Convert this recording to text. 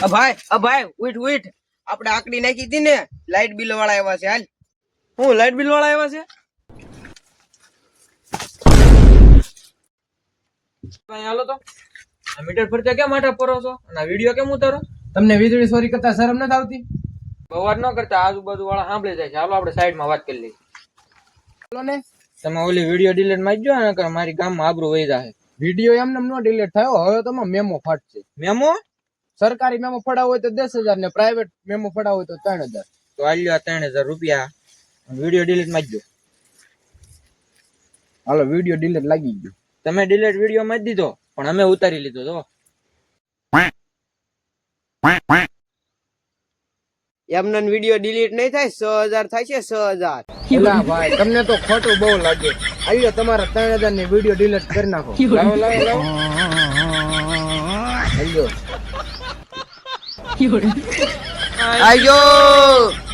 ભાઈ ઉઠ ઉઠ, આપણે આકડી નાખી હતી ને, લાઈટ બિલ વાળા આવ્યા છે. હાલ. હું લાઈટ બિલ વાળા આવ્યા છે? કઈ હાલો તો આ મીટર ફરતા કેમ આટા પરો છો અને આ વિડિયો કેમ ઉતારો? તમને વીજળી ચોરી કરતા શરમ નથી આવતી? બવાડ ન કરતા, આજુબાજુ વાળા સાંભળી જાય છે. હાલો આપણે સાઈડમાં વાત કરી લઈએ. બોલો ને, તમે ઓલી વિડિયો ડિલીટ મારજો ને, કે મારી ગામમાં આબરૂ વહી જાય. વિડીયો એમને નો ડિલીટ થયો, હવે તમે મેમો ફાટશે. મેમો? સરકારી મેમો ફડાવો હોય તો 10,000 ને પ્રાઇવેટ મેમો ફડાવો હોય તો 3,000. તો આલ્યો 3,000 રૂપિયા, વિડિયો ડિલીટ મારજો. હાલો, વિડીયો ડિલીટ લાગી ગયો. તમે ડિલીટ વિડિયો મારી દીધો, પણ અમે ઉતારી લીધો. તો એમને વિડીયો ડિલીટ નહીં થાય, 6,000 થાય છે. 6,000. એલા ભાઈ, તમને તો ખોટું બહુ લાગે. આવ્યો તમારા 3,000 ની વિડીયો ડિલીટ કરી નાખો. લાવો લાવો લાવો. આવ્યો. આયો